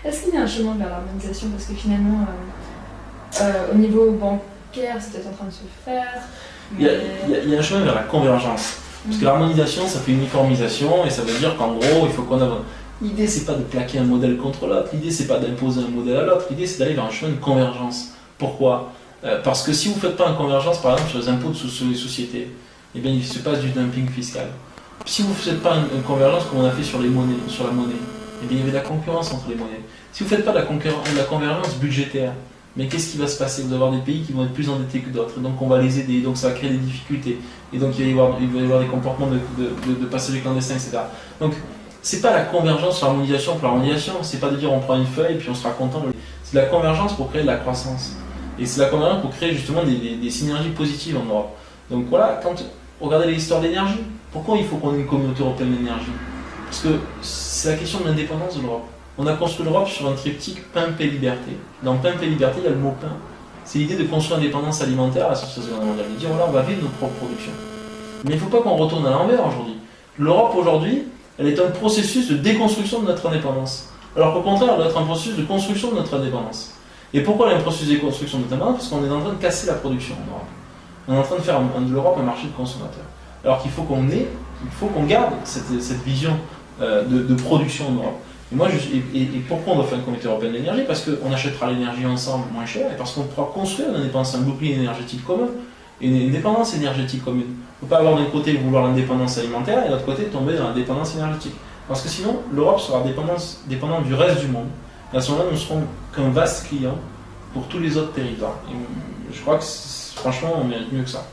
Est-ce qu'il y a un chemin vers l'harmonisation? Parce que finalement, au niveau bancaire, c'est peut-être en train de se faire. Mais... il y a un chemin vers la convergence. Parce que l'harmonisation, ça fait uniformisation, et ça veut dire qu'en gros, il faut qu'on avance. L'idée, c'est pas de plaquer un modèle contre l'autre, l'idée, c'est pas d'imposer un modèle à l'autre, l'idée, c'est d'aller vers un chemin de convergence. Pourquoi ? Parce que si vous ne faites pas une convergence, par exemple, sur les impôts sur les sociétés, eh bien, il se passe du dumping fiscal. Si vous ne faites pas une convergence comme on a fait sur la monnaie, eh bien, il y avait de la concurrence entre les monnaies. Si vous ne faites pas de la convergence budgétaire, mais qu'est-ce qui va se passer? Vous allez avoir des pays qui vont être plus endettés que d'autres, et donc on va les aider, donc ça va créer des difficultés, et donc il va y avoir des comportements de passagers clandestins, etc. Donc, c'est pas la convergence sur l'harmonisation pour l'harmonisation, c'est pas de dire on prend une feuille et puis on sera content. C'est la convergence pour créer de la croissance. Et c'est la convergence pour créer justement des synergies positives en Europe. Donc voilà, regardez l'histoire de l'énergie. Pourquoi il faut qu'on ait une communauté européenne d'énergie? Parce que c'est la question de l'indépendance de l'Europe. On a construit l'Europe sur un triptyque pain, paix, liberté. Dans pain, paix, liberté, il y a le mot pain. C'est l'idée de construire l'indépendance alimentaire à la Société mondiale, de dire voilà, on va vivre nos propres productions. Mais il ne faut pas qu'on retourne à l'envers aujourd'hui. L'Europe aujourd'hui, elle est un processus de déconstruction de notre indépendance. Alors qu'au contraire, elle doit être un processus de construction de notre indépendance. Et pourquoi elle est un processus de déconstruction de notre indépendance? Parce qu'on est en train de casser la production en Europe. On est en train de faire de l'Europe un marché de consommateurs. Alors qu'il faut qu'on garde cette vision de production en Europe. Et pourquoi on doit faire une communauté européenne de l'énergie? Parce qu'on achètera l'énergie ensemble moins cher et parce qu'on pourra construire une indépendance, un bouclier énergétique commun et une indépendance énergétique commune. Il ne faut pas avoir d'un côté vouloir l'indépendance alimentaire et de l'autre côté tomber dans l'indépendance énergétique. Parce que sinon, l'Europe sera dépendante du reste du monde. Et à ce moment-là, nous ne serons qu'un vaste client pour tous les autres territoires. Et je crois que franchement, on mérite mieux que ça.